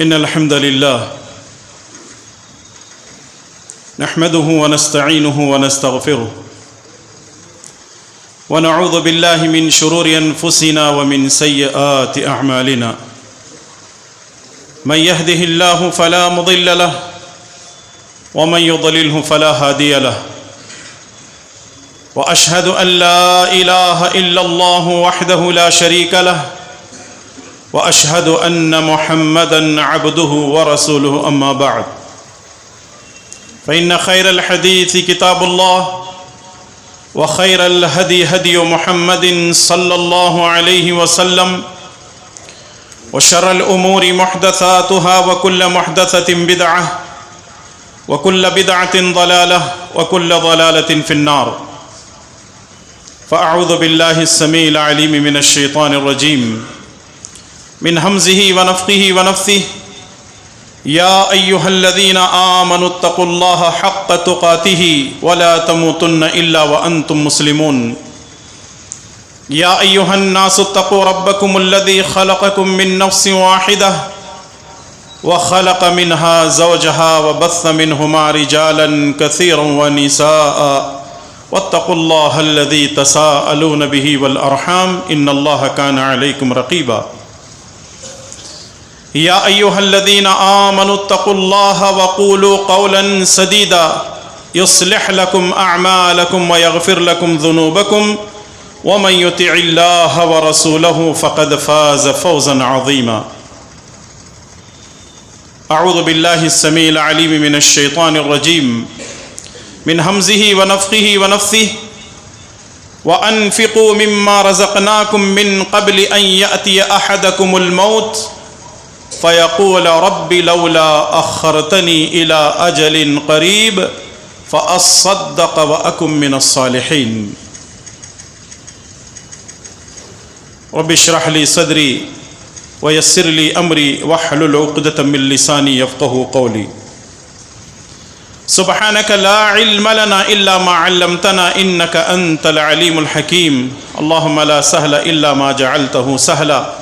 إن الحمد لله نحمده ونستعينه ونستغفره ونعوذ بالله من شرور أنفسنا ومن سيئات أعمالنا من يهده الله فلا مضل له ومن يضلله فلا هادي له وأشهد أن لا إله إلا الله وحده لا شريك له وأشهد أن محمدًا عبده ورسوله أما بعد فإن خير الحديث كتاب الله وخير الهدي هدي محمد صلى الله عليه وسلم وشر الأمور محدثاتها وكل محدثة بدعة وكل بدعة ضلالة وكل ضلالة في النار فأعوذ بالله السميع العليم من الشيطان الرجيم من همزه ونفخه ونفثه يا أيها الذين آمنوا اتقوا الله حق تقاته ولا تموتن إلا وأنتم مسلمون يا أيها الناس اتقوا ربكم الذي خلقكم من نفس واحدة وخلق منها زوجها وبث منهما رجالا كثيرا ونساء واتقوا الله الذي تساءلون به والأرحام إن الله كان عليكم رقيبا يا أيها الذين آمنوا اتقوا الله وقولوا قولا سديدا يصلح لكم أعمالكم ويغفر لكم ذنوبكم ومن يطع الله ورسوله فقد فاز فوزا عظيما أعوذ بالله السميع العليم من الشيطان الرجيم من همزه ونفخه ونفثه وأنفقوا مما رزقناكم من قبل أن يأتي أحدكم الموت فيقول رب لولا أخرتني إلى أجل قريب فأصدق وأكن من الصالحين رب اشرح لي صدري ويسر لي أمري واحلل عقدة من لساني يفقهوا قولي سبحانك لا علم لنا إلا ما علمتنا إنك أنت العليم الحكيم اللهم لا سهل إلا ما جعلته سهلا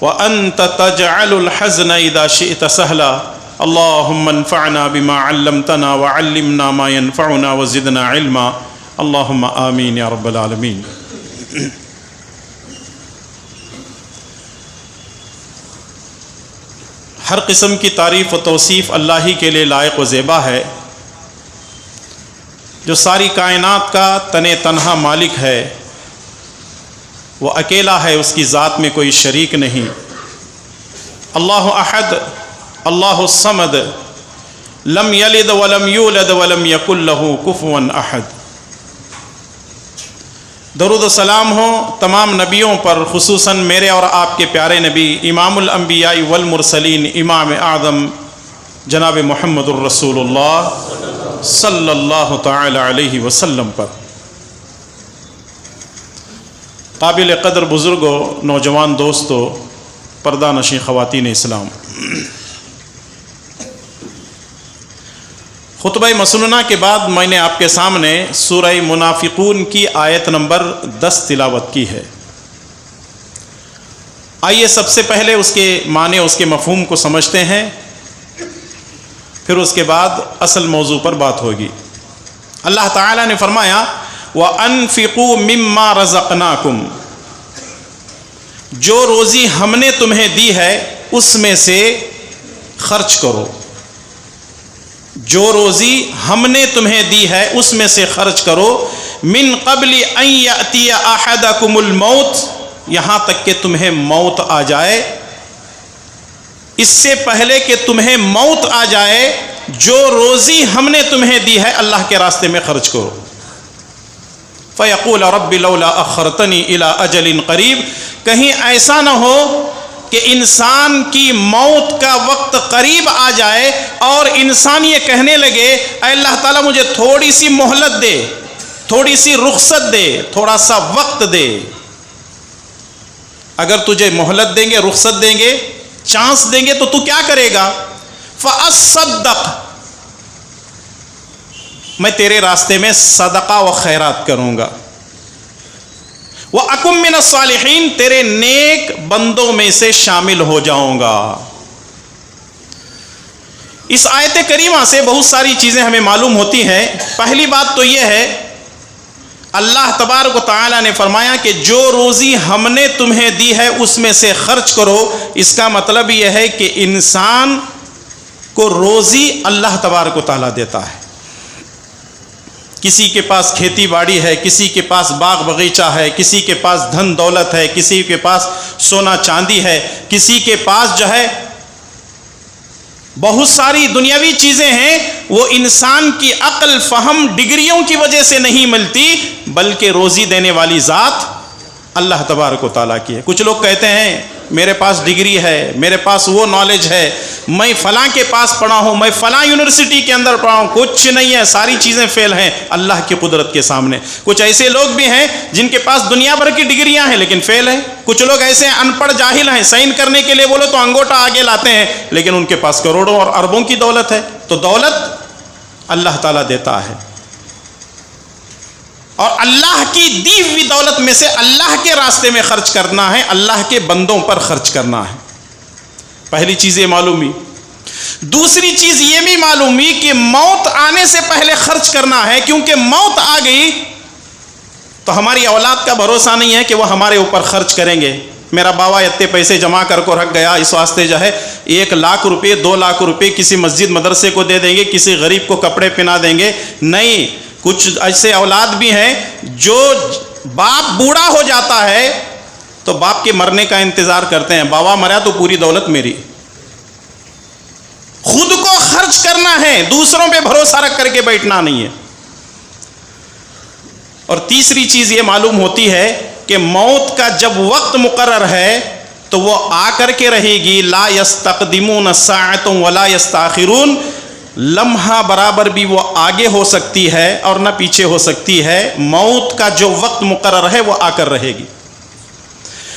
وأنت تجعل الحزن إذا شئت سهلا اللهم انفعنا بما علمتنا وعلمنا ما ينفعنا وزدنا علما اللهم آمين يا رب العالمين ہر قسم کی تعریف و توصیف اللہ ہی کے لیے لائق و زیبا ہے جو ساری کائنات کا تنے تنہا مالک ہے وہ اکیلا ہے اس کی ذات میں کوئی شریک نہیں اللہ احد اللہ الصمد لم یلد ولم یولد ولم یکن له کفوا احد درود و سلام ہو تمام نبیوں پر خصوصاً میرے اور آپ کے پیارے نبی امام الانبیاء والمرسلین امام اعظم جناب محمد الرسول اللہ صلی اللہ تعالی علیہ وسلم پر قابل قدر بزرگوں نوجوان دوستوں پردہ نشین خواتین اسلام خطبہ مسنونہ کے بعد میں نے آپ کے سامنے سورہ منافقون کی آیت نمبر 10 تلاوت کی ہے. آئیے سب سے پہلے اس کے معنی اس کے مفہوم کو سمجھتے ہیں پھر اس کے بعد اصل موضوع پر بات ہوگی. اللہ تعالی نے فرمایا وَأَنفِقُوا مِمَّا رَزَقْنَاكُمْ جو روزی ہم نے تمہیں دی ہے اس میں سے خرچ کرو. جو روزی ہم نے تمہیں دی ہے اس میں سے خرچ کرو. من قبل ان یأتی احدکم الموت یہاں تک کہ تمہیں موت آ جائے. اس سے پہلے کہ تمہیں موت آ جائے جو روزی ہم نے تمہیں دی ہے اللہ کے راستے میں خرچ کرو. فیقول رب لولا اخرتنی الی اجل قریب کہیں ایسا نہ ہو کہ انسان کی موت کا وقت قریب آ جائے اور انسان یہ کہنے لگے اے اللہ تعالیٰ مجھے تھوڑی سی مہلت دے, تھوڑی سی رخصت دے, تھوڑا سا وقت دے. اگر تجھے مہلت دیں گے, رخصت دیں گے, چانس دیں گے تو کیا کرے گا؟ فَأَصَّدَّقْ میں تیرے راستے میں صدقہ و خیرات کروں گا. وَأَكُن مِّنَ الصَّالِحِينَ تیرے نیک بندوں میں سے شامل ہو جاؤں گا. اس آیت کریمہ سے بہت ساری چیزیں ہمیں معلوم ہوتی ہیں. پہلی بات تو یہ ہے، اللہ تبارک و تعالیٰ نے فرمایا کہ جو روزی ہم نے تمہیں دی ہے اس میں سے خرچ کرو. اس کا مطلب یہ ہے کہ انسان کو روزی اللہ تبارک و تعالیٰ دیتا ہے. کسی کے پاس کھیتی باڑی ہے، کسی کے پاس باغ باغیچہ ہے، کسی کے پاس دھن دولت ہے، کسی کے پاس سونا چاندی ہے، کسی کے پاس جو ہے بہت ساری دنیاوی چیزیں ہیں. وہ انسان کی عقل، فہم، ڈگریوں کی وجہ سے نہیں ملتی، بلکہ روزی دینے والی ذات اللہ تبارک و تعالیٰ کی ہے. کچھ لوگ کہتے ہیں میرے پاس ڈگری ہے، میرے پاس وہ نالج ہے، میں فلاں کے پاس پڑھا ہوں، میں فلاں یونیورسٹی کے اندر پڑھا ہوں. کچھ نہیں ہے، ساری چیزیں فیل ہیں اللہ کی قدرت کے سامنے. کچھ ایسے لوگ بھی ہیں جن کے پاس دنیا بھر کی ڈگریاں ہیں لیکن فیل ہیں. کچھ لوگ ایسے ان پڑھ جاہل ہیں، سائن کرنے کے لیے بولو تو انگوٹھا آگے لاتے ہیں، لیکن ان کے پاس کروڑوں اور اربوں کی دولت ہے. تو دولت اللہ تعالیٰ دیتا ہے، اور اللہ کی دی ہوئی دولت میں سے اللہ کے راستے میں خرچ کرنا ہے، اللہ کے بندوں پر خرچ کرنا ہے. پہلی چیز یہ معلوم ہوئی. دوسری چیز یہ بھی معلوم ہوئی کہ موت آنے سے پہلے خرچ کرنا ہے، کیونکہ موت آ گئی تو ہماری اولاد کا بھروسہ نہیں ہے کہ وہ ہمارے اوپر خرچ کریں گے. میرا بابا اتنے پیسے جمع کر کو رکھ گیا، اس واسطے جو ہے 1 لاکھ روپے 2 لاکھ روپے کسی مسجد مدرسے کو دے دیں گے، کسی غریب کو کپڑے پہنا دیں گے. نہیں، کچھ ایسے اولاد بھی ہیں جو باپ بوڑھا ہو جاتا ہے تو باپ کے مرنے کا انتظار کرتے ہیں. بابا مرا تو پوری دولت میری. خود کو خرچ کرنا ہے، دوسروں پہ بھروسہ رکھ کر کے بیٹھنا نہیں ہے. اور تیسری چیز یہ معلوم ہوتی ہے کہ موت کا جب وقت مقرر ہے تو وہ آ کر کے رہے گی. لا یستقدمون ساعۃ ولا یستاخرون. لمحہ برابر بھی وہ آگے ہو سکتی ہے اور نہ پیچھے ہو سکتی ہے. موت کا جو وقت مقرر ہے وہ آ کر رہے گی.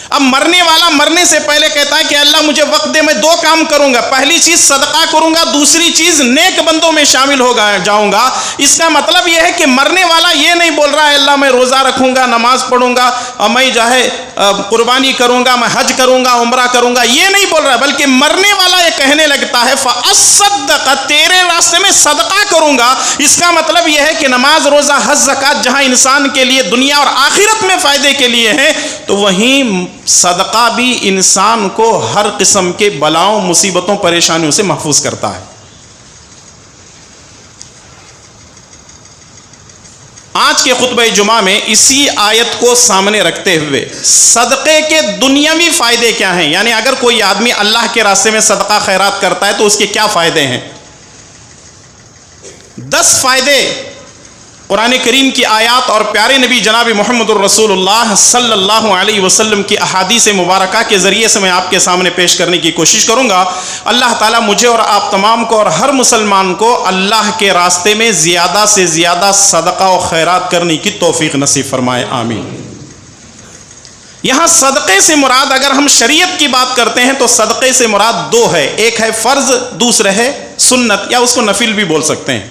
اب مرنے والا مرنے سے پہلے کہتا ہے کہ اللہ مجھے وقت دے، میں 2 کام کروں گا. پہلی چیز صدقہ کروں گا، دوسری چیز نیک بندوں میں شامل ہو جاؤں گا. اس کا مطلب یہ ہے کہ مرنے والا یہ نہیں بول رہا ہے اللہ میں روزہ رکھوں گا، نماز پڑھوں گا، اور میں جو ہے قربانی کروں گا، میں حج کروں گا، عمرہ کروں گا، یہ نہیں بول رہا ہے. بلکہ مرنے والا یہ کہنے لگتا ہے فَأَصَّدَّقَ، تیرے راستے میں صدقہ کروں گا. اس کا مطلب یہ ہے کہ نماز، روزہ، حج، زکوٰۃ جہاں انسان کے لیے دنیا اور آخرت میں فائدے کے لیے ہیں، تو وہیں صدقہ بھی انسان کو ہر قسم کے بلاؤں، مصیبتوں، پریشانیوں سے محفوظ کرتا ہے. آج کے خطبہ جمعہ میں اسی آیت کو سامنے رکھتے ہوئے صدقے کے دنیاوی فائدے کیا ہیں، یعنی اگر کوئی آدمی اللہ کے راستے میں صدقہ خیرات کرتا ہے تو اس کے کیا فائدے ہیں. 10 فائدے قرآن کریم کی آیات اور پیارے نبی جناب محمد الرسول اللہ صلی اللہ علیہ وسلم کی احادیث مبارکہ کے ذریعے سے میں آپ کے سامنے پیش کرنے کی کوشش کروں گا. اللہ تعالیٰ مجھے اور آپ تمام کو اور ہر مسلمان کو اللہ کے راستے میں زیادہ سے زیادہ صدقہ و خیرات کرنے کی توفیق نصیب فرمائے، آمین. یہاں صدقے سے مراد، اگر ہم شریعت کی بات کرتے ہیں تو صدقے سے مراد 2 ہے. ایک ہے فرض، دوسرا ہے سنت، یا اس کو نفل بھی بول سکتے ہیں.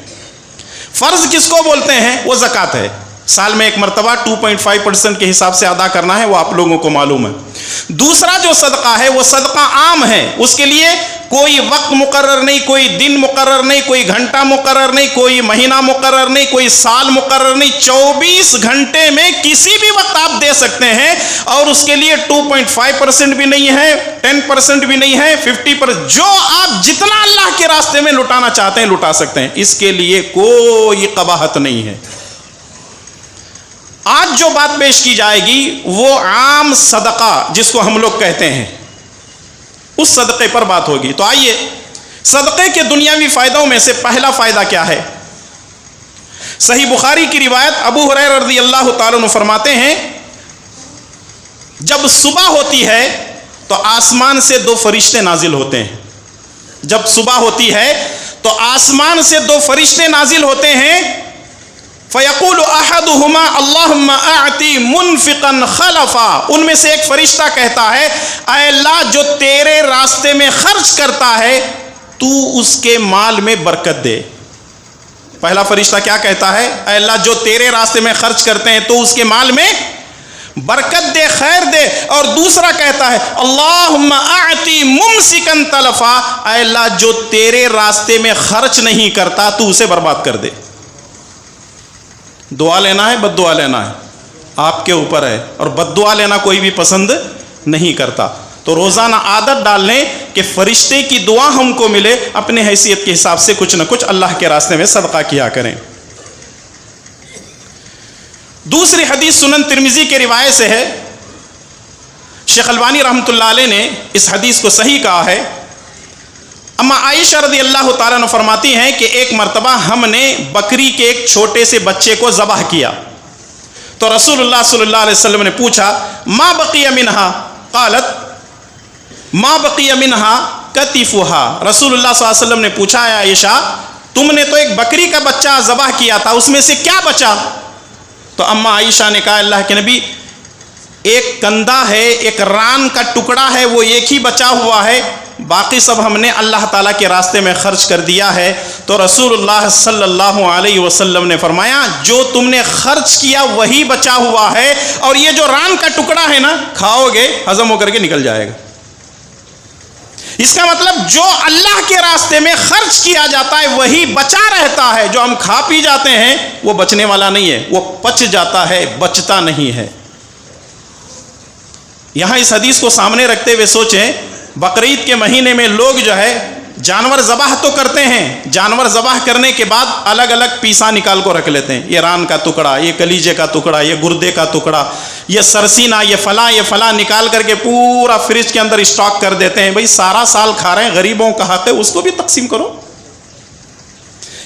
فرض کس کو بولتے ہیں؟ وہ زکوٰۃ ہے. سال میں 1 مرتبہ 2.5% کے حساب سے ادا کرنا ہے، وہ آپ لوگوں کو معلوم ہے. دوسرا جو صدقہ ہے وہ صدقہ عام ہے. اس کے لیے کوئی وقت مقرر نہیں، کوئی دن مقرر نہیں، کوئی گھنٹہ مقرر نہیں، کوئی مہینہ مقرر نہیں، کوئی سال مقرر نہیں. 24 گھنٹے میں کسی بھی وقت آپ دے سکتے ہیں، اور اس کے لیے 2.5% بھی نہیں ہے، 10% بھی نہیں ہے، 50%. جو آپ جتنا اللہ کے راستے میں لٹانا چاہتے ہیں لٹا سکتے ہیں. اس کے لیے کوئی قباحت نہیں ہے. آج جو بات پیش کی جائے گی وہ عام صدقہ جس کو ہم لوگ کہتے ہیں، اس صدقے پر بات ہوگی. تو آئیے، صدقے کے دنیاوی فائدوں میں سے پہلا فائدہ کیا ہے؟ صحیح بخاری کی روایت ابو ہریرہ رضی اللہ تعالیٰ عنہ فرماتے ہیں جب صبح ہوتی ہے تو آسمان سے 2 فرشتے نازل ہوتے ہیں. جب صبح ہوتی ہے تو آسمان سے 2 فرشتے نازل ہوتے ہیں. فَيَقُولُ أَحَدُهُمَا اللَّهُمَّ أَعْتِ مُنْفِقًا خَلَفًا. ان میں سے ایک فرشتہ کہتا ہے اے اللہ جو تیرے راستے میں خرچ کرتا ہے تو اس کے مال میں برکت دے. پہلا فرشتہ کیا کہتا ہے؟ اے اللہ جو تیرے راستے میں خرچ کرتے ہیں تو اس کے مال میں برکت دے، خیر دے، اور دوسرا کہتا ہے اللہم اعطی ممسکن تلفا، اے اللہ جو تیرے راستے میں خرچ نہیں کرتا تو اسے برباد کر دے۔ دعا لینا ہے، بد دعا لینا ہے، آپ کے اوپر ہے، اور بد دعا لینا کوئی بھی پسند نہیں کرتا۔ تو روزانہ عادت ڈال لیں کہ فرشتے کی دعا ہم کو ملے، اپنے حیثیت کے حساب سے کچھ نہ کچھ اللہ کے راستے میں صدقہ کیا کریں۔ دوسری حدیث سنن ترمذی کے روایت سے ہے، شیخ البانی رحمۃ اللہ علیہ نے اس حدیث کو صحیح کہا ہے۔ اما عائشہ رضی اللہ تعالیٰ عنہ فرماتی ہیں کہ ایک مرتبہ ہم نے بکری کے ایک چھوٹے سے بچے کو ذبح کیا، تو رسول اللہ صلی اللہ علیہ وسلم نے پوچھا ما بقی منہا، قالت ما بقی منہا کتفہا، رسول اللہ صلی اللہ علیہ وسلم نے پوچھا اے عائشہ تم نے تو ایک بکری کا بچہ ذبح کیا تھا، اس میں سے کیا بچا؟ تو اما عائشہ نے کہا اللہ کے نبی ایک کندھا ہے، ایک ران کا ٹکڑا ہے، وہ ایک ہی بچا ہوا ہے، باقی سب ہم نے اللہ تعالیٰ کے راستے میں خرچ کر دیا ہے۔ تو رسول اللہ صلی اللہ علیہ وسلم نے فرمایا جو تم نے خرچ کیا وہی بچا ہوا ہے، اور یہ جو ران کا ٹکڑا ہے نا کھاؤ گے ہضم ہو کر کے نکل جائے گا۔ اس کا مطلب جو اللہ کے راستے میں خرچ کیا جاتا ہے وہی بچا رہتا ہے، جو ہم کھا پی جاتے ہیں وہ بچنے والا نہیں ہے، وہ پچ جاتا ہے، بچتا نہیں ہے۔ یہاں اس حدیث کو سامنے رکھتے ہوئے سوچیں، بقرعید کے مہینے میں لوگ جو ہے جانور ذبح تو کرتے ہیں، جانور ذبح کرنے کے بعد الگ الگ پیسا نکال کو رکھ لیتے ہیں، یہ ران کا ٹکڑا، یہ کلیجے کا ٹکڑا، یہ گردے کا ٹکڑا، یہ سرسینہ، یہ فلاں نکال کر کے پورا فریج کے اندر اسٹاک کر دیتے ہیں۔ بھئی سارا سال کھا رہے ہیں، غریبوں کا حق ہے، اس کو بھی تقسیم کرو۔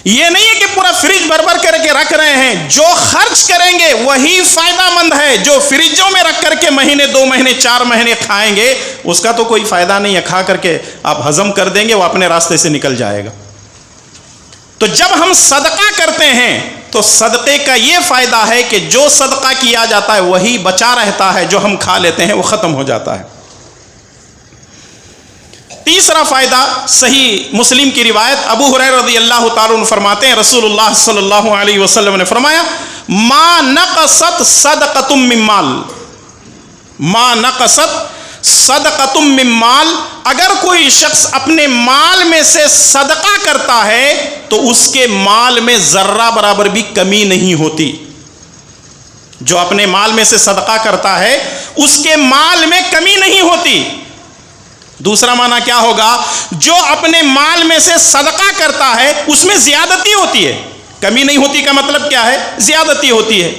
یہ نہیں ہے کہ پورا فریج بھر بھر کر کے رکھ رہے ہیں، جو خرچ کریں گے وہی فائدہ مند ہے، جو فریجوں میں رکھ کر کے مہینے 2 مہینے 4 مہینے کھائیں گے اس کا تو کوئی فائدہ نہیں ہے، کھا کر کے آپ ہضم کر دیں گے، وہ اپنے راستے سے نکل جائے گا۔ تو جب ہم صدقہ کرتے ہیں تو صدقے کا یہ فائدہ ہے کہ جو صدقہ کیا جاتا ہے وہی بچا رہتا ہے، جو ہم کھا لیتے ہیں وہ ختم ہو جاتا ہے۔ تیسرا فائدہ صحیح مسلم کی روایت ابو ہریرہ رضی اللہ تعالیٰ عنہ فرماتے ہیں رسول اللہ صلی اللہ علیہ وسلم نے فرمایا ما نقصت صدقۃ من مال، ما نقصت صدقۃ من مال، اگر کوئی شخص اپنے مال میں سے صدقہ کرتا ہے تو اس کے مال میں ذرہ برابر بھی کمی نہیں ہوتی۔ جو اپنے مال میں سے صدقہ کرتا ہے اس کے مال میں کمی نہیں ہوتی۔ دوسرا معنی کیا ہوگا؟ جو اپنے مال میں سے صدقہ کرتا ہے اس میں زیادتی ہوتی ہے، کمی نہیں ہوتی کا مطلب کیا ہے؟ زیادتی ہوتی ہے۔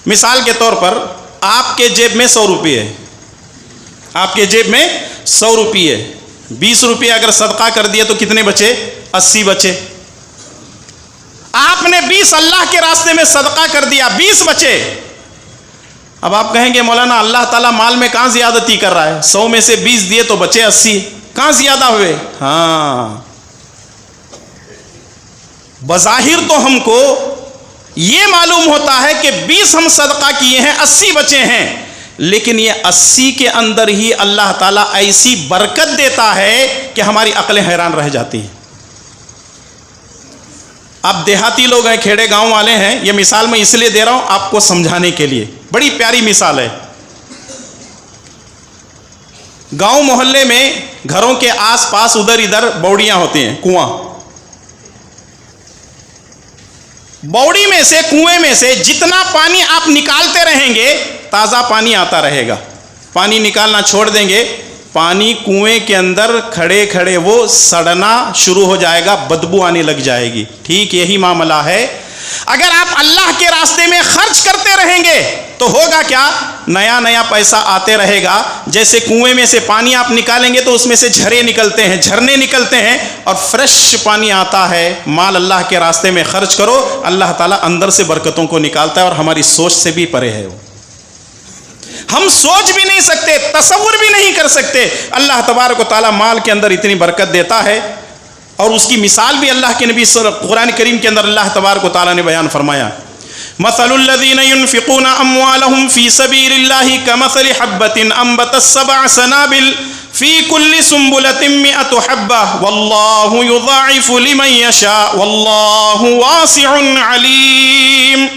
مثال کے طور پر آپ کے جیب میں 100 روپے ہے، آپ کے جیب میں 100 روپے ہے، 20 روپے اگر صدقہ کر دیا تو کتنے بچے؟ 80 بچے۔ آپ نے 20 اللہ کے راستے میں صدقہ کر دیا، 20 بچے۔ اب آپ کہیں گے مولانا اللہ تعالیٰ مال میں کہاں زیادتی کر رہا ہے؟ 100 میں سے 20 دیے تو بچے 80، کہاں زیادہ ہوئے؟ ہاں، بظاہر تو ہم کو یہ معلوم ہوتا ہے کہ 20 ہم صدقہ کیے ہیں، 80 بچے ہیں، لیکن یہ 80 کے اندر ہی اللہ تعالیٰ ایسی برکت دیتا ہے کہ ہماری عقلیں حیران رہ جاتی ہیں۔ آپ دیہاتی لوگ ہیں، کھیڑے گاؤں والے ہیں، یہ مثال میں اس لیے دے رہا ہوں آپ کو سمجھانے کے لیے، بڑی پیاری مثال ہے۔ گاؤں محلے میں گھروں کے آس پاس ادھر ادھر بوڑیاں ہوتی ہیں، کنواں، بوڑی میں سے، کنویں میں سے جتنا پانی آپ نکالتے رہیں گے تازہ پانی آتا رہے گا، پانی نکالنا چھوڑ دیں گے پانی کنویں کے اندر کھڑے کھڑے وہ سڑنا شروع ہو جائے گا، بدبو آنے لگ جائے گی۔ ٹھیک یہی معاملہ ہے، اگر آپ اللہ کے راستے میں خرچ کرتے رہیں گے تو ہوگا کیا؟ نیا نیا پیسہ آتے رہے گا۔ جیسے کنویں میں سے پانی آپ نکالیں گے تو اس میں سے جھرے نکلتے ہیں، جھرنے نکلتے ہیں، اور فریش پانی آتا ہے۔ مال اللہ کے راستے میں خرچ کرو، اللہ تعالیٰ اندر سے برکتوں کو نکالتا ہے، اور ہماری سوچ سے بھی پرے ہے وہ، ہم سوچ بھی نہیں سکتے، تصور بھی نہیں کر سکتے۔ اللہ تبارک و تعالیٰ مال کے اندر اتنی برکت دیتا ہے، اور اس کی مثال بھی اللہ کے نبی قرآن کریم کے اندر اللہ تبارک و تعالیٰ نے بیان فرمایا، مثل الذین ينفقون اموالهم فی سبیل اللہ کمثل حبۃ انبتت 7 سنابل فی کل سنبلۃ 100 حبۃ واللہ یضاعف لمن یشاء واللہ واسع علیم۔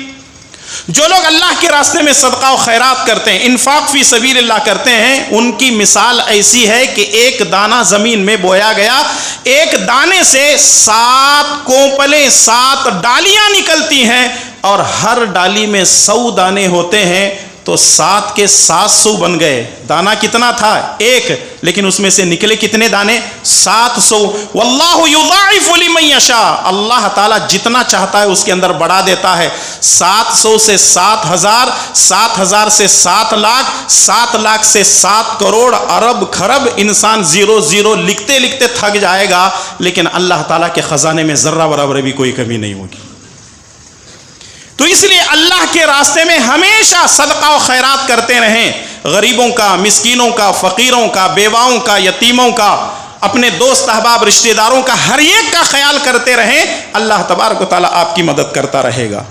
جو لوگ اللہ کے راستے میں صدقہ و خیرات کرتے ہیں، انفاق فی سبیل اللہ کرتے ہیں، ان کی مثال ایسی ہے کہ ایک دانہ زمین میں بویا گیا، ایک دانے سے 7 کونپلیں 7 ڈالیاں نکلتی ہیں، اور ہر ڈالی میں 100 دانے ہوتے ہیں، تو 7 کے 700 بن گئے۔ دانہ کتنا تھا؟ ایک، لیکن اس میں سے نکلے کتنے دانے؟ 700۔ واللہ یضاعف لمن یشاء، اللہ تعالیٰ جتنا چاہتا ہے اس کے اندر بڑھا دیتا ہے۔ 700 سے 7000، 7000 سے 7 لاکھ، 7 لاکھ سے 7 کروڑ، ارب خرب، انسان 0 لکھتے لکھتے تھک جائے گا، لیکن اللہ تعالیٰ کے خزانے میں ذرہ برابر بھی کوئی کمی نہیں ہوگی۔ تو اس لیے اللہ کے راستے میں ہمیشہ صدقہ و خیرات کرتے رہیں، غریبوں کا، مسکینوں کا، فقیروں کا، بیواؤں کا، یتیموں کا، اپنے دوست احباب رشتہ داروں کا، ہر ایک کا خیال کرتے رہیں، اللہ تبارک و تعالیٰ آپ کی مدد کرتا رہے گا۔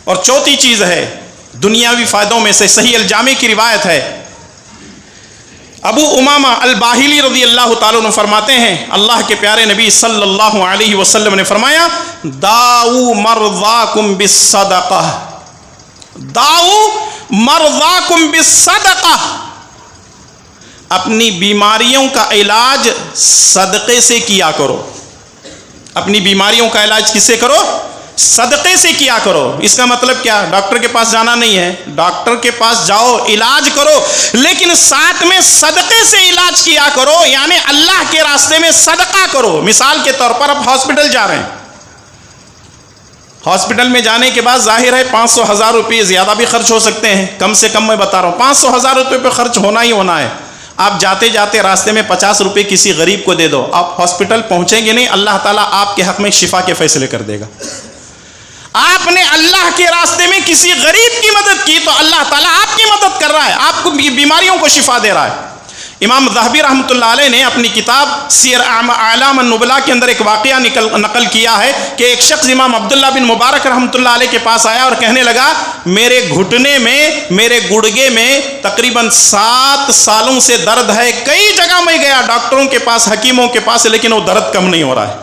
اور چوتھی چیز ہے دنیاوی فائدوں میں سے، صحیح الجامع کی روایت ہے، ابو امامہ الباہلی رضی اللہ تعالیٰ عنہ فرماتے ہیں، اللہ کے پیارے نبی صلی اللہ علیہ وسلم نے فرمایا، داؤ مرضاکم بالصدقہ، داؤ مرضاکم بالصدقہ، اپنی بیماریوں کا علاج صدقے سے کیا کرو۔ اپنی بیماریوں کا علاج کس سے کرو؟ صدقے سے کیا کرو۔ اس کا مطلب کیا؟ ڈاکٹر کے پاس جانا نہیں ہے، ڈاکٹر کے پاس جاؤ، علاج کرو، لیکن ساتھ میں صدقے سے علاج کیا کرو، یعنی اللہ کے راستے میں صدقہ کرو۔ مثال کے طور پر اب ہاسپٹل جا رہے ہیں، ہاسپٹل میں جانے کے بعد ظاہر ہے 500,000 روپے زیادہ بھی خرچ ہو سکتے ہیں، کم سے کم میں بتا رہا ہوں 500,000 روپے پہ خرچ ہونا ہی ہونا ہے۔ آپ جاتے جاتے راستے میں 50 روپے کسی غریب کو دے دو، آپ ہاسپٹل پہنچیں گے نہیں، اللہ تعالیٰ آپ کے حق میں شفا کے فیصلے کر دے گا۔ آپ نے اللہ کے راستے میں کسی غریب کی مدد کی تو اللہ تعالیٰ آپ کی مدد کر رہا ہے، آپ کو بیماریوں کو شفا دے رہا ہے۔ امام ذہبی رحمۃ اللہ علیہ نے اپنی کتاب سیر اعلام النبلاء کے اندر ایک واقعہ نقل کیا ہے کہ ایک شخص امام عبداللہ بن مبارک رحمۃ اللہ علیہ کے پاس آیا اور کہنے لگا، میرے گھٹنے میں، میرے گڑگے میں تقریباً 7 سالوں سے درد ہے، کئی جگہ میں گیا، ڈاکٹروں کے پاس، حکیموں کے پاس، لیکن وہ درد کم نہیں ہو رہا ہے۔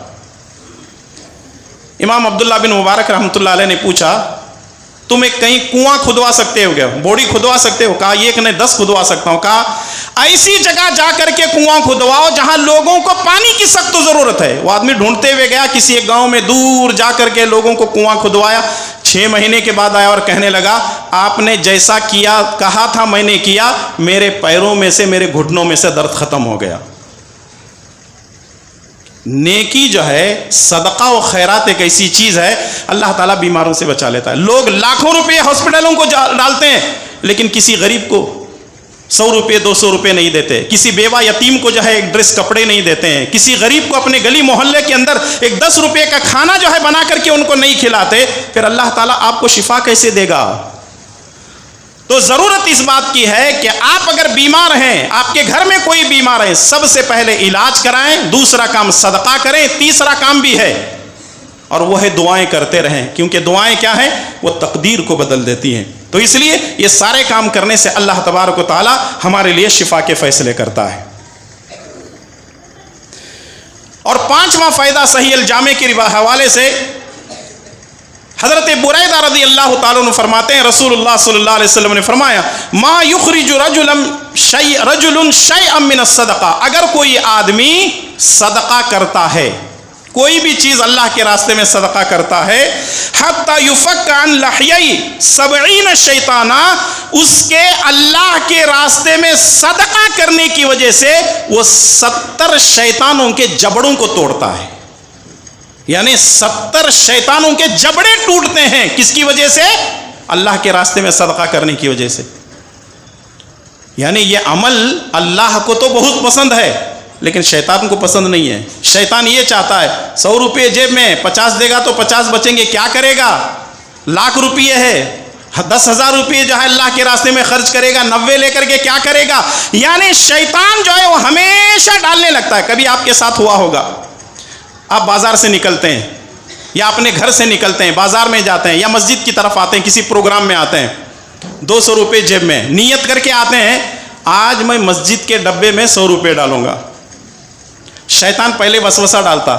امام عبداللہ بن مبارک رحمۃ اللہ علیہ نے پوچھا، تم ایک کہیں کنواں کھدوا سکتے ہو کیا؟ بوڑی کھدوا سکتے ہو؟ کہا ایک نہیں 10 کھدوا سکتا ہوں۔ کہا ایسی جگہ جا کر کے کنواں کھدواؤ جہاں لوگوں کو پانی کی سخت ضرورت ہے۔ وہ آدمی ڈھونڈتے ہوئے گیا کسی ایک گاؤں میں، دور جا کر کے لوگوں کو کنواں کھدوایا، 6 مہینے کے بعد آیا اور کہنے لگا، آپ نے جیسا کیا کہا تھا میں نے کیا، میرے پیروں میں سے، میرے گھٹنوں میں سے درد ختم ہو گیا۔ نیکی جو ہے، صدقہ و خیرات ایک ایسی چیز ہے، اللہ تعالیٰ بیماروں سے بچا لیتا ہے۔ لوگ لاکھوں روپے ہاسپٹلوں کو ڈالتے ہیں، لیکن کسی غریب کو 100 روپے 200 روپے نہیں دیتے، کسی بیوہ یتیم کو جو ہے ایک ڈریس کپڑے نہیں دیتے ہیں، کسی غریب کو اپنے گلی محلے کے اندر ایک 10 روپے کا کھانا جو ہے بنا کر کے ان کو نہیں کھلاتے، پھر اللہ تعالیٰ آپ کو شفا کیسے دے گا؟ تو ضرورت اس بات کی ہے کہ آپ اگر بیمار ہیں، آپ کے گھر میں کوئی بیمار ہے، سب سے پہلے علاج کرائیں، دوسرا کام صدقہ کریں، تیسرا کام بھی ہے اور وہ ہے دعائیں کرتے رہیں، کیونکہ دعائیں کیا ہیں؟ وہ تقدیر کو بدل دیتی ہیں۔ تو اس لیے یہ سارے کام کرنے سے اللہ تبارک و تعالی ہمارے لیے شفا کے فیصلے کرتا ہے۔ اور 5واں فائدہ صحیح الجامع کے حوالے سے حضرت بریدہ رضی اللہ تعالیٰ عنہ فرماتے ہیں، رسول اللہ صلی اللہ علیہ وسلم نے فرمایا، ما یخرج رجل شیئا من الصدقہ، اگر کوئی آدمی صدقہ کرتا ہے، کوئی بھی چیز اللہ کے راستے میں صدقہ کرتا ہے، حتی یفک عن لحیی 70 شیطانا، اس کے اللہ کے راستے میں صدقہ کرنے کی وجہ سے وہ 70 شیطانوں کے جبڑوں کو توڑتا ہے، یعنی 70 شیطانوں کے جبڑے ٹوٹتے ہیں، کس کی وجہ سے؟ اللہ کے راستے میں صدقہ کرنے کی وجہ سے۔ یعنی یہ عمل اللہ کو تو بہت پسند ہے، لیکن شیطان کو پسند نہیں ہے۔ شیطان یہ چاہتا ہے 100 روپے جیب میں، 50 دے گا تو 50 بچیں گے، کیا کرے گا؟ لاکھ روپیے ہے، 10,000 روپے جو ہے اللہ کے راستے میں خرچ کرے گا، 90 لے کر کے کیا کرے گا؟ یعنی شیطان جو ہے وہ ہمیشہ ڈالنے لگتا ہے۔ کبھی آپ کے ساتھ ہوا ہوگا، آپ بازار سے نکلتے ہیں یا اپنے گھر سے نکلتے ہیں، بازار میں جاتے ہیں یا مسجد کی طرف آتے ہیں، کسی پروگرام میں آتے ہیں، 200 روپے جیب میں، نیت کر کے آتے ہیں آج میں مسجد کے ڈبے میں 100 روپے ڈالوں گا۔ شیطان پہلے وسوسہ ڈالتا،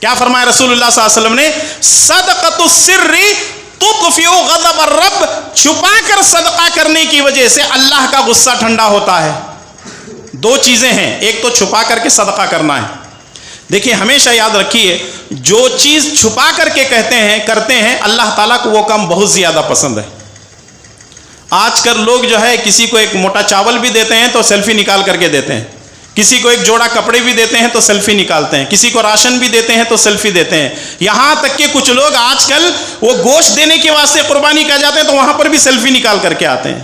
کیا فرمایا رسول اللہ صلی اللہ علیہ وسلم نے؟ صدقۃ السر تطفئ غضب الرب، چھپا کر صدقہ کرنے کی وجہ سے اللہ کا غصہ ٹھنڈا ہوتا ہے۔ دو چیزیں ہیں، ایک تو چھپا کر کے صدقہ کرنا ہے۔ دیکھیے ہمیشہ یاد رکھیے، جو چیز چھپا کر کے کرتے ہیں اللہ تعالیٰ کو وہ کام بہت زیادہ پسند ہے۔ آج کل لوگ جو ہے کسی کو ایک موٹا چاول بھی دیتے ہیں تو سیلفی نکال کر کے دیتے ہیں، کسی کو ایک جوڑا کپڑے بھی دیتے ہیں تو سیلفی نکالتے ہیں، کسی کو راشن بھی دیتے ہیں تو سیلفی دیتے ہیں، یہاں تک کہ کچھ لوگ آج کل وہ گوشت دینے کے واسطے قربانی کر جاتے ہیں تو وہاں پر بھی سیلفی نکال کر کے آتے ہیں۔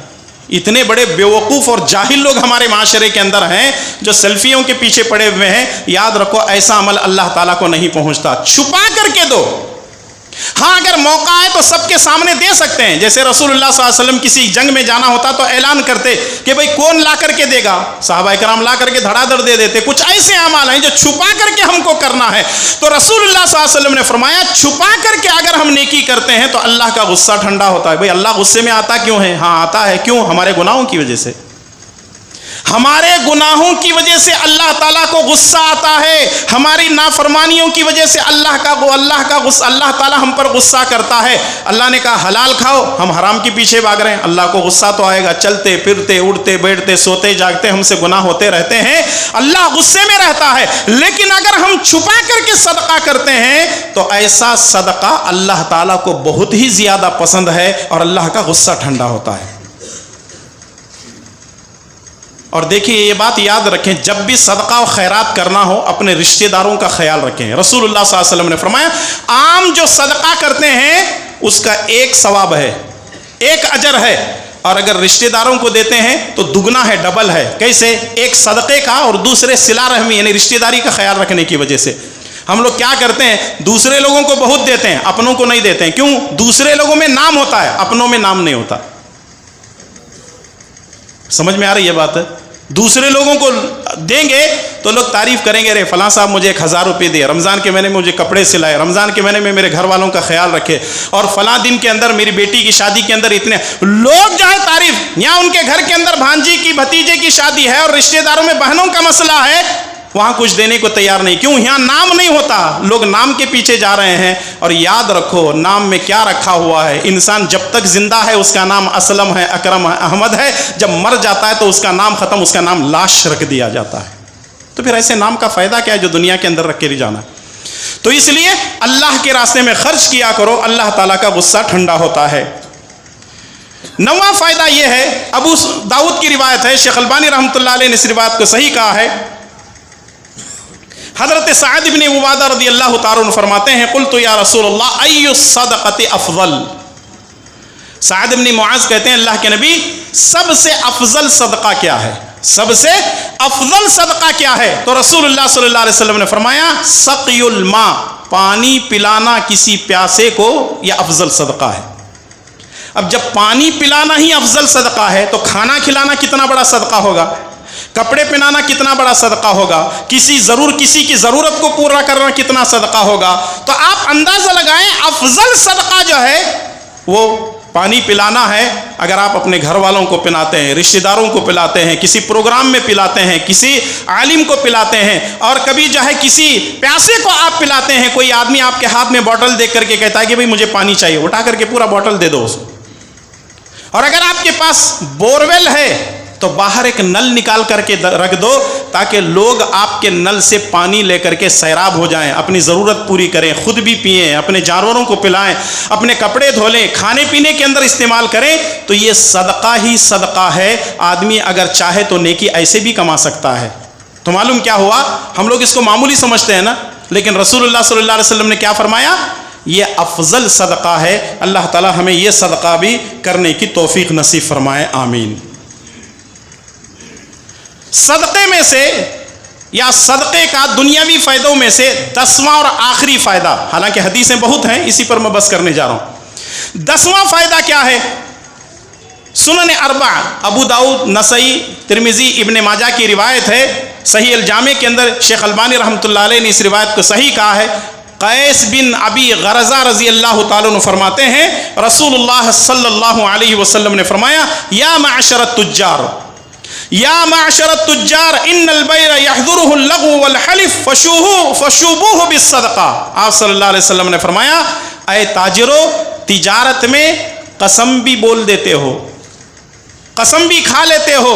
اتنے بڑے بیوقوف اور جاہل لوگ ہمارے معاشرے کے اندر ہیں جو سیلفیوں کے پیچھے پڑے ہوئے ہیں۔ یاد رکھو ایسا عمل اللہ تعالیٰ کو نہیں پہنچتا، چھپا کر کے دو۔ ہاں اگر موقع ہے تو سب کے سامنے دے سکتے ہیں، جیسے رسول اللہ صلی اللہ علیہ وسلم کسی جنگ میں جانا ہوتا تو اعلان کرتے کہ بھئی کون لا کر کے دے گا، صحابہ کرام لا کر کے دھڑا دھڑ دے دیتے۔ کچھ ایسے اعمال ہیں جو چھپا کر کے ہم کو کرنا ہے، تو رسول اللہ صلی اللہ علیہ وسلم نے فرمایا چھپا کر کے اگر ہم نیکی کرتے ہیں تو اللہ کا غصہ ٹھنڈا ہوتا ہے۔ بھئی اللہ غصے میں آتا کیوں ہے؟ ہاں آتا ہے، کیوں؟ ہمارے گناہوں کی وجہ سے، ہمارے گناہوں کی وجہ سے اللہ تعالیٰ کو غصہ آتا ہے، ہماری نافرمانیوں کی وجہ سے اللہ تعالیٰ ہم پر غصہ کرتا ہے۔ اللہ نے کہا حلال کھاؤ، ہم حرام کے پیچھے بھاگ رہے ہیں، اللہ کو غصہ تو آئے گا۔ چلتے پھرتے اڑتے بیٹھتے سوتے جاگتے ہم سے گناہ ہوتے رہتے ہیں، اللہ غصے میں رہتا ہے۔ لیکن اگر ہم چھپا کر کے صدقہ کرتے ہیں تو ایسا صدقہ اللہ تعالیٰ کو بہت ہی زیادہ پسند ہے اور اللہ کا غصہ ٹھنڈا ہوتا ہے۔ اور دیکھیے یہ بات یاد رکھیں، جب بھی صدقہ و خیرات کرنا ہو اپنے رشتہ داروں کا خیال رکھیں۔ رسول اللہ صلی اللہ علیہ وسلم نے فرمایا عام جو صدقہ کرتے ہیں اس کا ایک ثواب ہے، ایک اجر ہے، اور اگر رشتہ داروں کو دیتے ہیں تو دگنا ہے، ڈبل ہے۔ کیسے؟ ایک صدقے کا اور دوسرے صلہ رحمی یعنی رشتہ داری کا خیال رکھنے کی وجہ سے۔ ہم لوگ کیا کرتے ہیں؟ دوسرے لوگوں کو بہت دیتے ہیں، اپنوں کو نہیں دیتے ہیں۔ کیوں؟ دوسرے لوگوں میں نام ہوتا ہے، اپنوں میں نام نہیں ہوتا۔ سمجھ میں آ رہی ہے بات؟ دوسرے لوگوں کو دیں گے تو لوگ تعریف کریں گے، رے فلاں صاحب مجھے 1000 روپے دیے، رمضان کے مہینے میں مجھے کپڑے سلائے، رمضان کے مہینے میں میرے گھر والوں کا خیال رکھے، اور فلاں دن کے اندر میری بیٹی کی شادی کے اندر اتنے لوگ جو ہے تعریف۔ یہاں ان کے گھر کے اندر بھانجی کی بھتیجے کی شادی ہے اور رشتہ داروں میں بہنوں کا مسئلہ ہے، وہاں کچھ دینے کو تیار نہیں۔ کیوں؟ یہاں نام نہیں ہوتا، لوگ نام کے پیچھے جا رہے ہیں۔ اور یاد رکھو نام میں کیا رکھا ہوا ہے، انسان جب تک زندہ ہے اس کا نام اسلم ہے، اکرم ہے، احمد ہے، جب مر جاتا ہے تو اس کا نام ختم، اس کا نام لاش رکھ دیا جاتا ہے۔ تو پھر ایسے نام کا فائدہ کیا ہے جو دنیا کے اندر رکھ کے لے جانا؟ تو اس لیے اللہ کے راستے میں خرچ کیا کرو، اللہ تعالیٰ کا غصہ ٹھنڈا ہوتا ہے۔ 9واں فائدہ یہ ہے، ابو داؤد کی روایت ہے، شیخ البانی رحمۃ اللہ علیہ نے اس روایت کو صحیح کہا ہے۔ حضرت سعد بن عبادہ رضی اللہ تعالیٰ عنہ فرماتے ہیں قلت یا رسول اللہ ای الصدقۃ افضل۔ سعد بن معاذ کہتے ہیں اللہ کے نبی سب سے افضل صدقہ کیا ہے؟ سب سے افضل صدقہ کیا ہے؟ تو رسول اللہ صلی اللہ علیہ وسلم نے فرمایا سقی الماء، پانی پلانا کسی پیاسے کو، یہ افضل صدقہ ہے۔ اب جب پانی پلانا ہی افضل صدقہ ہے تو کھانا کھلانا کتنا بڑا صدقہ ہوگا، کپڑے پہنانا کتنا بڑا صدقہ ہوگا، کسی کی ضرورت کو پورا کرنا کتنا صدقہ ہوگا۔ تو آپ اندازہ لگائیں افضل صدقہ جو ہے وہ پانی پلانا ہے۔ اگر آپ اپنے گھر والوں کو پلاتے ہیں، رشتہ داروں کو پلاتے ہیں، کسی پروگرام میں پلاتے ہیں، کسی عالم کو پلاتے ہیں، اور کبھی جو ہے کسی پیاسے کو آپ پلاتے ہیں، کوئی آدمی آپ کے ہاتھ میں بوتل دیکھ کر کے کہتا ہے کہ بھئی مجھے پانی چاہیے، اٹھا کر کے پورا بوتل دے دو اس کو۔ اور اگر آپ کے پاس بورویل ہے تو باہر ایک نل نکال کر کے رکھ دو تاکہ لوگ آپ کے نل سے پانی لے کر کے سیراب ہو جائیں، اپنی ضرورت پوری کریں، خود بھی پئیں، اپنے جانوروں کو پلائیں، اپنے کپڑے دھو لیں، کھانے پینے کے اندر استعمال کریں۔ تو یہ صدقہ ہی صدقہ ہے۔ آدمی اگر چاہے تو نیکی ایسے بھی کما سکتا ہے۔ تو معلوم کیا ہوا، ہم لوگ اس کو معمولی سمجھتے ہیں نا، لیکن رسول اللہ صلی اللہ علیہ وسلم نے کیا فرمایا؟ یہ افضل صدقہ ہے۔ اللہ تعالی ہمیں یہ صدقہ بھی کرنے کی توفیق نصیب فرمائے، آمین۔ صدقے میں سے یا صدقے کا دنیاوی فائدوں میں سے 10واں اور آخری فائدہ، حالانکہ حدیثیں بہت ہیں، اسی پر میں بس کرنے جا رہا ہوں۔ 10واں فائدہ کیا ہے؟ سنن اربع، ابو داؤد، نسائی، ترمذی، ابن ماجہ کی روایت ہے۔ صحیح الجامع کے اندر شیخ البانی رحمۃ اللہ علیہ نے اس روایت کو صحیح کہا ہے۔ قیس بن ابی غرزہ رضی اللہ تعالیٰ عنہ فرماتے ہیں رسول اللہ صلی اللہ علیہ وسلم نے فرمایا یا معشر التجار، یا معشر التجار ان البیع یحضره اللغو والحلف فشوبوه بالصدقہ. آپ صلی اللہ علیہ وسلم نے فرمایا اے تاجرو، تجارت میں قسم بھی بول دیتے ہو، قسم بھی کھا لیتے ہو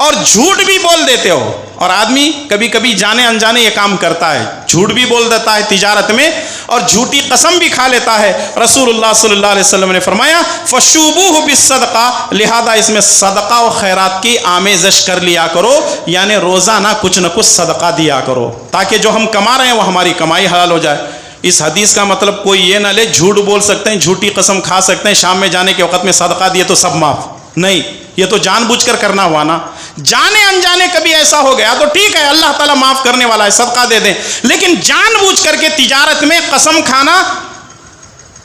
اور جھوٹ بھی بول دیتے ہو. اور آدمی کبھی کبھی جانے انجانے یہ کام کرتا ہے، جھوٹ بھی بول دیتا ہے تجارت میں اور جھوٹی قسم بھی کھا لیتا ہے. رسول اللہ صلی اللہ علیہ وسلم نے فرمایا فشوبوہ بالصدقہ، لہذا اس میں صدقہ و خیرات کی آمیزش کر لیا کرو، یعنی روزانہ کچھ نہ کچھ صدقہ دیا کرو تاکہ جو ہم کما رہے ہیں وہ ہماری کمائی حلال ہو جائے. اس حدیث کا مطلب کوئی یہ نہ لے جھوٹ بول سکتے ہیں، جھوٹی قسم کھا سکتے ہیں، شام میں جانے کے وقت میں صدقہ دیے تو سب معاف. نہیں، یہ تو جان بوجھ کر کرنا ہوا نا. جانے انجانے کبھی ایسا ہو گیا تو ٹھیک ہے، اللہ تعالیٰ معاف کرنے والا ہے، صدقہ دے دیں. لیکن جان بوجھ کر کے تجارت میں قسم کھانا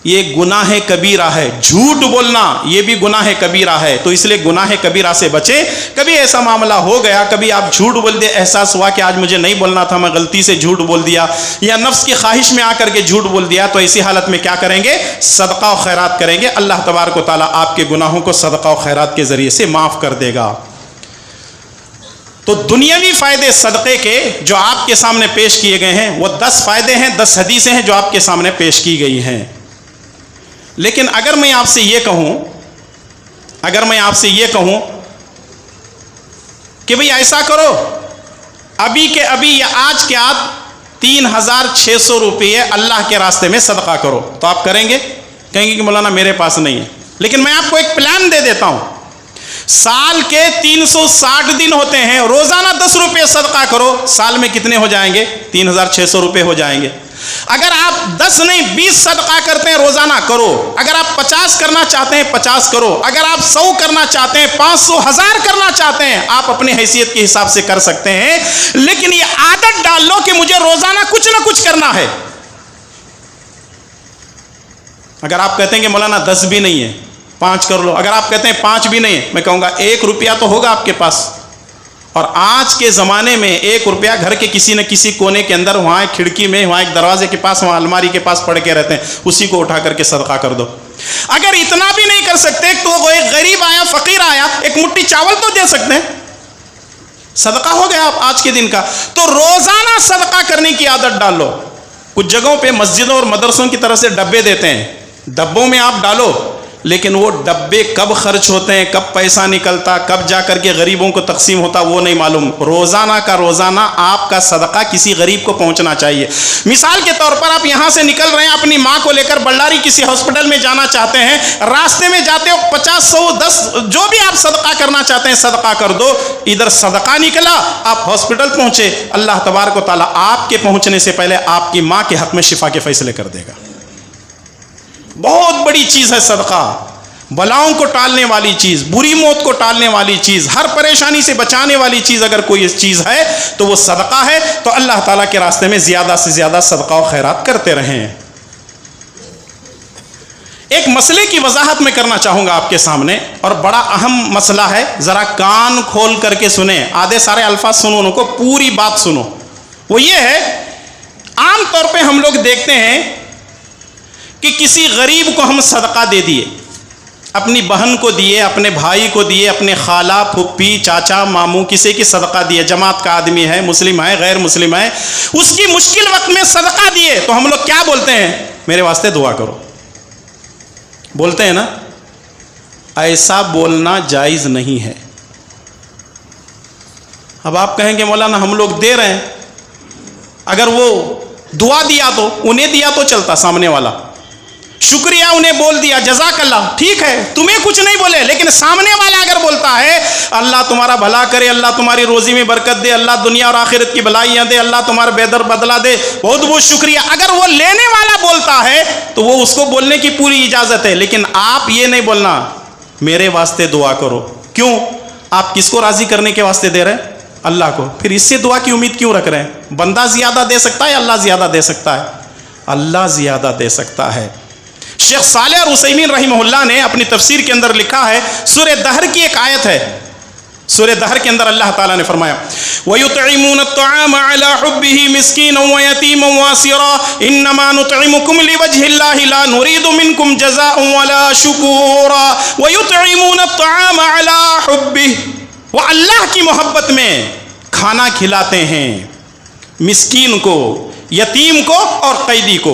یہ گناہ کبیرہ ہے. جھوٹ بولنا یہ بھی گناہ کبیرہ ہے. تو اس لیے گناہ کبیرہ سے بچیں. کبھی ایسا معاملہ ہو گیا، کبھی آپ جھوٹ بول دے، احساس ہوا کہ آج مجھے نہیں بولنا تھا، میں غلطی سے جھوٹ بول دیا، یا نفس کی خواہش میں آ کر کے جھوٹ بول دیا، تو ایسی حالت میں کیا کریں گے؟ صدقہ و خیرات کریں گے. اللہ تبارک و تعالیٰ آپ کے گناہوں کو صدقہ و خیرات کے ذریعے سے معاف کر دے گا. تو دنیاوی فائدے صدقے کے جو آپ کے سامنے پیش کیے گئے ہیں وہ 10 فائدے ہیں، 10 حدیثیں ہیں جو آپ کے سامنے پیش کی گئی ہیں. لیکن اگر میں آپ سے یہ کہوں کہ بھئی ایسا کرو، ابھی کے ابھی یا آج کے آج 3600 روپئے اللہ کے راستے میں صدقہ کرو، تو آپ کریں گے؟ کہیں گے کہ مولانا میرے پاس نہیں ہے. لیکن میں آپ کو ایک پلان دے دیتا ہوں. سال کے 360 دن ہوتے ہیں، روزانہ 10 روپے صدقہ کرو، سال میں کتنے ہو جائیں گے؟ 3600 روپے ہو جائیں گے. اگر آپ 10 نہیں 20 صدقہ کرتے ہیں روزانہ کرو. اگر آپ 50 کرنا چاہتے ہیں 50 کرو. اگر آپ 100 کرنا چاہتے ہیں، 500، 1000 کرنا چاہتے ہیں، آپ اپنی حیثیت کے حساب سے کر سکتے ہیں. لیکن یہ عادت ڈال لو کہ مجھے روزانہ کچھ نہ کچھ کرنا ہے. اگر آپ کہتے ہیں کہ مولانا 10 بھی نہیں ہے 5 کر لو، اگر آپ کہتے ہیں 5 بھی نہیں ہے، میں کہوں گا 1 روپیہ تو ہوگا آپ کے پاس. اور آج کے زمانے میں 1 روپیہ گھر کے کسی نہ کسی کونے کے اندر، وہاں ایک کھڑکی میں، وہاں ایک دروازے کے پاس، وہاں الماری کے پاس پڑھ کے رہتے ہیں، اسی کو اٹھا کر کے صدقہ کر دو. اگر اتنا بھی نہیں کر سکتے تو وہ ایک غریب آیا، فقیر آیا، ایک مٹھی چاول تو دے سکتے ہیں، صدقہ ہو گیا آپ آج کے دن کا. تو روزانہ صدقہ کرنے کی عادت ڈال لو. کچھ جگہوں پہ مسجدوں اور مدرسوں کی طرف سے ڈبے دیتے ہیں، ڈبوں میں آپ ڈالو، لیکن وہ ڈبے کب خرچ ہوتے ہیں، کب پیسہ نکلتا، کب جا کر کے غریبوں کو تقسیم ہوتا، وہ نہیں معلوم. روزانہ کا روزانہ آپ کا صدقہ کسی غریب کو پہنچنا چاہیے. مثال کے طور پر آپ یہاں سے نکل رہے ہیں، اپنی ماں کو لے کر بಳ್ಳاری کسی ہاسپٹل میں جانا چاہتے ہیں، راستے میں جاتے ہو 50، 100، 10 جو بھی آپ صدقہ کرنا چاہتے ہیں صدقہ کر دو. ادھر صدقہ نکلا، آپ ہاسپٹل پہنچے، اللہ تبارک و تعالیٰ آپ کے پہنچنے سے پہلے آپ کی ماں کے حق میں شفا کے فیصلے کر دے گا. بہت بڑی چیز ہے صدقہ، بلاؤں کو ٹالنے والی چیز، بری موت کو ٹالنے والی چیز، ہر پریشانی سے بچانے والی چیز اگر کوئی چیز ہے تو وہ صدقہ ہے. تو اللہ تعالیٰ کے راستے میں زیادہ سے زیادہ صدقہ و خیرات کرتے رہیں. ایک مسئلے کی وضاحت میں کرنا چاہوں گا آپ کے سامنے، اور بڑا اہم مسئلہ ہے، ذرا کان کھول کر کے سنیں. آدھے سارے الفاظ سنو، ان کو پوری بات سنو. وہ یہ ہے، عام طور پہ ہم لوگ دیکھتے ہیں کہ کسی غریب کو ہم صدقہ دے دیے، اپنی بہن کو دیے، اپنے بھائی کو دیے، اپنے خالہ، پھپھی، چاچا، ماموں، کسی کی صدقہ دیے، جماعت کا آدمی ہے، مسلم ہے، غیر مسلم ہے، اس کی مشکل وقت میں صدقہ دیے، تو ہم لوگ کیا بولتے ہیں؟ میرے واسطے دعا کرو. بولتے ہیں نا؟ ایسا بولنا جائز نہیں ہے. اب آپ کہیں گے مولانا ہم لوگ دے رہے ہیں، اگر وہ دعا دیا تو انہیں دیا تو چلتا، سامنے والا شکریہ انہیں بول دیا، جزاک اللہ، ٹھیک ہے، تمہیں کچھ نہیں بولے، لیکن سامنے والا اگر بولتا ہے اللہ تمہارا بھلا کرے، اللہ تمہاری روزی میں برکت دے، اللہ دنیا اور آخرت کی بھلائیاں دے، اللہ تمہارا بہتر بدلہ دے، بہت بہت شکریہ، اگر وہ لینے والا بولتا ہے تو وہ اس کو بولنے کی پوری اجازت ہے. لیکن آپ یہ نہیں بولنا میرے واسطے دعا کرو. کیوں؟ آپ کس کو راضی کرنے کے واسطے دے رہے ہیں؟ اللہ کو. پھر اس سے دعا کی امید کیوں رکھ رہے ہیں؟ بندہ زیادہ دے سکتا ہے، اللہ زیادہ دے سکتا ہے؟ اللہ زیادہ دے سکتا ہے. شیخ صالح اور عثیمین رحمہ اللہ نے اپنی تفسیر کے اندر لکھا ہے، سورہ دہر کی ایک آیت ہے، سورہ دہر کے اندر اللہ تعالیٰ نے فرمایا وَيُطْعِمُونَ الطَّعَامَ عَلَى حُبِّهِ مِسْكِينًا وَيَتِيمًا وَأَسِيرًا إِنَّمَا نُطْعِمُكُمْ لِوَجْهِ اللَّهِ لَا نُرِيدُ مِنكُمْ جَزَاءً وَلَا شُكُورًا وَيُطْعِمُونَ الطَّعَامَ عَلَى حُبِّهِ. وہ اللہ کی محبت میں کھانا کھلاتے ہیں مسکین کو، یتیم کو اور قیدی کو۔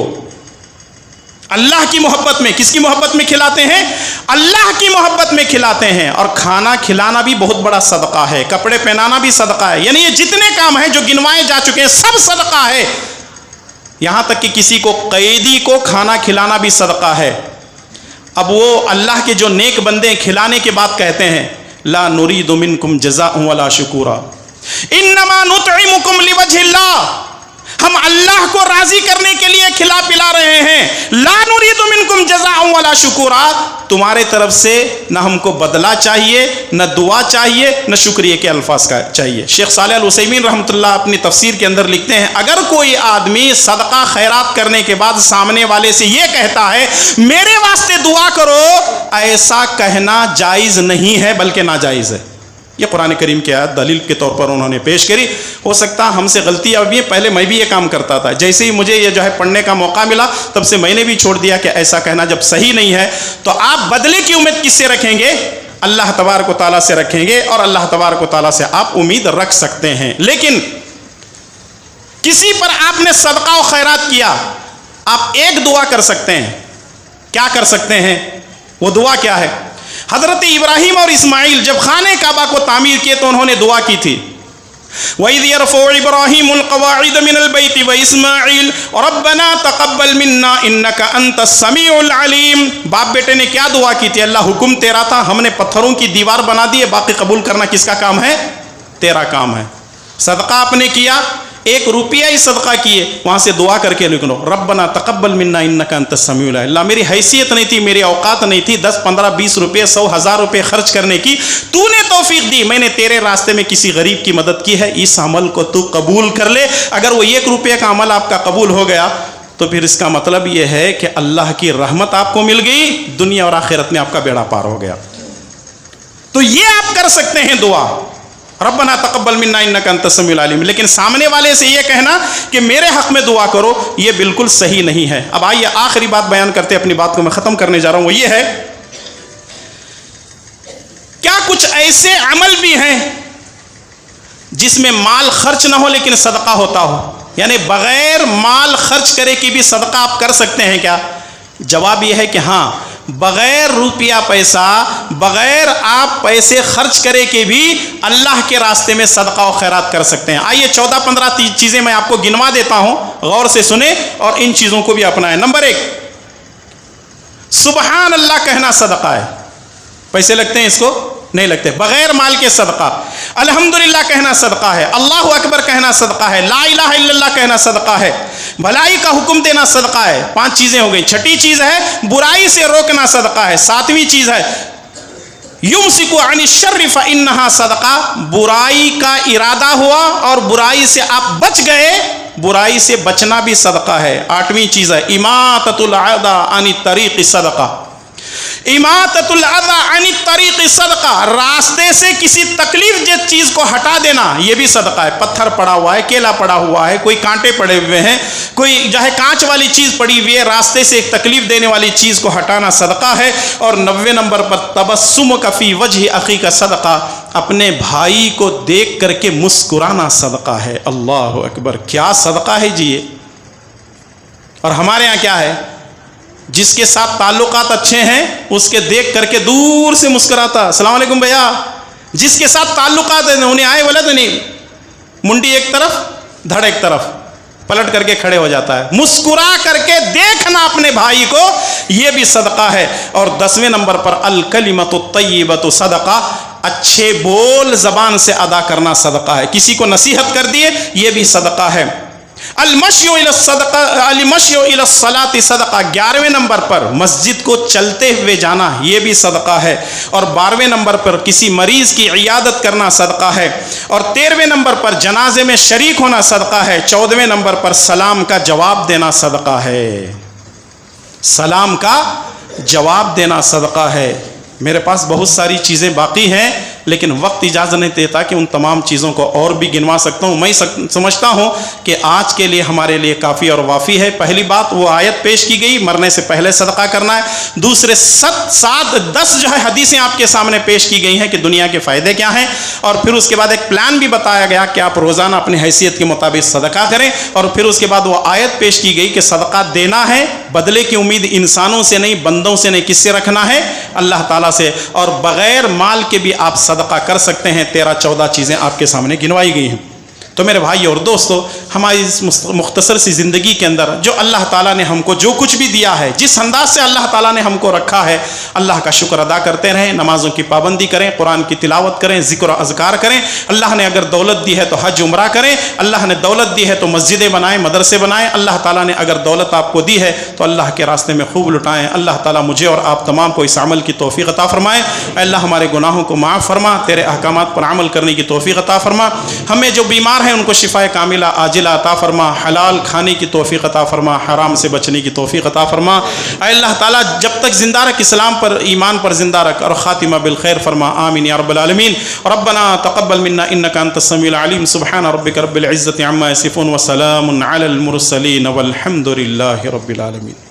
اللہ کی محبت میں، کس کی محبت میں کھلاتے ہیں؟ اللہ کی محبت میں کھلاتے ہیں۔ اور کھانا کھلانا بھی بہت بڑا صدقہ ہے، کپڑے پہنانا بھی صدقہ ہے، یعنی یہ جتنے کام ہیں جو گنوائے جا چکے ہیں سب صدقہ ہے۔ یہاں تک کہ کسی کو قیدی کو کھانا کھلانا بھی صدقہ ہے۔ اب وہ اللہ کے جو نیک بندے کھلانے کے بعد کہتے ہیں لا نريد منکم جزاء ولا شکورا انما نطعمکم لوجہ اللہ، ہم اللہ کو راضی کرنے کے لیے کھلا پلا رہے ہیں۔ لا نريد منکم جزاء ولا شکورا، تمہارے طرف سے نہ ہم کو بدلہ چاہیے، نہ دعا چاہیے، نہ شکریہ کے الفاظ کا چاہیے۔ شیخ صالح العثیمین رحمۃ اللہ اپنی تفسیر کے اندر لکھتے ہیں اگر کوئی آدمی صدقہ خیرات کرنے کے بعد سامنے والے سے یہ کہتا ہے میرے واسطے دعا کرو، ایسا کہنا جائز نہیں ہے بلکہ ناجائز ہے۔ یہ قرآن کریم کی آیت دلیل کے طور پر انہوں نے پیش کری۔ ہو سکتا ہم سے غلطی ابھی ہے، پہلے میں بھی یہ کام کرتا تھا، جیسے ہی مجھے یہ پڑھنے کا موقع ملا تب سے میں نے بھی چھوڑ دیا کہ ایسا کہنا جب صحیح نہیں ہے تو آپ بدلے کی امید کس سے رکھیں گے؟ اللہ تبارک و تعالیٰ سے رکھیں گے، اور اللہ تبارک و تعالیٰ سے آپ امید رکھ سکتے ہیں۔ لیکن کسی پر آپ نے صدقہ و خیرات کیا، آپ ایک دعا کر سکتے ہیں۔ کیا کر سکتے ہیں؟ وہ دعا کیا ہے؟ حضرت ابراہیم اور اسماعیل جب خانہ کعبہ کو تعمیر کیے تو انہوں نے دعا کی تھی وَإِذْ يَرْفَعُ إِبْرَاهِيمُ الْقَوَاعِدَ مِنَ الْبَيْتِ وَإِسْمَاعِيلُ رَبَّنَا تَقَبَّلْ مِنَّا إِنَّكَ أَنْتَ السَّمِيعُ الْعَلِيمُ۔ باپ بیٹے نے کیا دعا کی تھی؟ اللہ حکم تیرا تھا، ہم نے پتھروں کی دیوار بنا دی ہے، باقی قبول کرنا کس کا کام ہے؟ تیرا کام ہے۔ صدقہ آپ نے کیا، 1 روپیہ ہی صدقہ کیے، وہاں سے دعا کر کے لکھو ربنا تقبل منا انک انت السمیع العلیم۔ اللہ میری حیثیت نہیں تھی، میری اوقات نہیں تھی 10 15 20 روپے 100 1000 روپے خرچ کرنے کی، تو نے توفیق دی، میں نے تیرے راستے میں کسی غریب کی مدد کی ہے، اس عمل کو تو قبول کر لے۔ اگر وہ 1 روپے کا عمل آپ کا قبول ہو گیا تو پھر اس کا مطلب یہ ہے کہ اللہ کی رحمت آپ کو مل گئی، دنیا اور آخرت میں آپ کا بیڑا پار ہو گیا۔ تو یہ آپ کر سکتے ہیں دعا ربنا تقبل منا انک انت السمیع العلیم۔ لیکن سامنے والے سے یہ کہنا کہ میرے حق میں دعا کرو، یہ بالکل صحیح نہیں ہے۔ اب آئیے آخری بات بیان کرتے، اپنی بات کو میں ختم کرنے جا رہا ہوں، وہ یہ ہے کیا کچھ ایسے عمل بھی ہیں جس میں مال خرچ نہ ہو لیکن صدقہ ہوتا ہو، یعنی بغیر مال خرچ کرے کی بھی صدقہ آپ کر سکتے ہیں کیا؟ جواب یہ ہے کہ ہاں، بغیر روپیہ پیسہ، بغیر آپ پیسے خرچ کرے کے بھی اللہ کے راستے میں صدقہ و خیرات کر سکتے ہیں۔ آئیے 14-15 چیزیں میں آپ کو گنوا دیتا ہوں، غور سے سنیں اور ان چیزوں کو بھی اپنائیں۔ نمبر 1، سبحان اللہ کہنا صدقہ ہے۔ پیسے لگتے ہیں اس کو؟ نہیں لگتے۔ بغیر مال کے صدقہ۔ الحمدللہ کہنا صدقہ ہے، اللہ اکبر کہنا صدقہ ہے، لا الہ الا اللہ کہنا صدقہ ہے، بھلائی کا حکم دینا صدقہ ہے۔ 5 چیزیں ہو گئی۔ 6ٹھی چیز ہے برائی سے روکنا صدقہ ہے۔ 7ویں چیز ہے یمسک عن الشر فانہا صدقہ، برائی کا ارادہ ہوا اور برائی سے آپ بچ گئے، برائی سے بچنا بھی صدقہ ہے۔ 8ویں چیز ہے اماطۃ الاذى عن الطریق صدقہ، اماطۃ الاذى عن الطریق صدقہ، راستے سے کسی تکلیف دہ چیز کو ہٹا دینا یہ بھی صدقہ ہے۔ پتھر پڑا ہوا ہے، کیلا پڑا ہوا ہے، کوئی کانٹے پڑے ہوئے ہیں، کوئی کانچ والی چیز پڑی ہوئی ہے، راستے سے ایک تکلیف دینے والی چیز کو ہٹانا صدقہ ہے۔ اور 90 نمبر پر تبسمک فی وجہ اخیک صدقہ، اپنے بھائی کو دیکھ کر کے مسکرانا صدقہ ہے۔ اللہ اکبر، کیا صدقہ ہے جی یہ۔ اور ہمارے ہاں کیا ہے، جس کے ساتھ تعلقات اچھے ہیں اس کے دیکھ کر کے دور سے مسکراتا، السلام علیکم بھیا۔ جس کے ساتھ تعلقات ہیں انہیں آئے ولد نہیں، منڈی ایک طرف دھڑ ایک طرف، پلٹ کر کے کھڑے ہو جاتا ہے۔ مسکرا کر کے دیکھنا اپنے بھائی کو، یہ بھی صدقہ ہے۔ اور 10ویں نمبر پر الکلمۃ الطیبۃ صدقہ، اچھے بول زبان سے ادا کرنا صدقہ ہے۔ کسی کو نصیحت کر دیے، یہ بھی صدقہ ہے۔ المشی الی الصلاۃ صدقہ، 11ویں نمبر پر مسجد کو چلتے ہوئے جانا یہ بھی صدقہ ہے۔ اور 12ویں نمبر پر کسی مریض کی عیادت کرنا صدقہ ہے۔ اور 13ویں نمبر پر جنازے میں شریک ہونا صدقہ ہے۔ 14ویں نمبر پر سلام کا جواب دینا صدقہ ہے، سلام کا جواب دینا صدقہ ہے۔ میرے پاس بہت ساری چیزیں باقی ہیں، لیکن وقت اجازت نہیں دیتا کہ ان تمام چیزوں کو اور بھی گنوا سکتا ہوں. میں سمجھتا ہوں کہ آج کے لیے ہمارے لیے کافی اور وافی ہے. پہلی بات وہ آیت پیش کی گئی مرنے سے پہلے صدقہ کرنا ہے. دوسرے 10 جو ہے حدیثیں آپ کے سامنے پیش کی گئی ہیں کہ دنیا کے فائدے کیا ہیں, اور پھر اس کے بعد ایک پلان بھی بتایا گیا کہ آپ روزانہ اپنی حیثیت کے مطابق صدقہ کریں, اور پھر اس کے بعد وہ آیت پیش کی گئی کہ صدقہ دینا ہے, بدلے کی امید انسانوں سے نہیں, بندوں سے نہیں, کس سے رکھنا ہے؟ اللہ تعالیٰ سے. اور بغیر مال کے بھی آپ صدقہ کر سکتے ہیں. 13-14 چیزیں آپ کے سامنے گنوائی گئی ہیں. تو میرے بھائی اور دوستو, ہماری اس مختصر سی زندگی کے اندر جو اللہ تعالیٰ نے ہم کو جو کچھ بھی دیا ہے, جس انداز سے اللہ تعالیٰ نے ہم کو رکھا ہے, اللہ کا شکر ادا کرتے رہیں. نمازوں کی پابندی کریں, قرآن کی تلاوت کریں, ذکر و اذکار کریں. اللہ نے اگر دولت دی ہے تو حج عمرہ کریں. اللہ نے دولت دی ہے تو مسجدیں بنائیں, مدرسے بنائیں. اللہ تعالیٰ نے اگر دولت آپ کو دی ہے تو اللہ کے راستے میں خوب لٹائیں. اللہ تعالیٰ مجھے اور آپ تمام کو اس عمل کی توفیق عطا فرمائے. اے اللہ ہمارے گناہوں کو معاف فرما, تیرے احکامات پر عمل کرنے کی توفیق عطا فرما. ہمیں جو بیمار ہیں ان کو شفا کاملہ عاجلہ عطا فرما. حلال کھانے کی توفیق عطا فرما, حرام سے بچنے کی توفیق عطا فرما. اے اللہ تعالیٰ جب تک زندہ رکھ, اسلام پر ایمان پر زندہ رکھ, اور خاتمہ بالخیر فرما. آمین یا رب العالمین. ربنا تقبل منا انك انت السميع العليم. سبحان ربك رب العزة عما يصفون وسلام على المرسلين والحمد لله رب العالمين.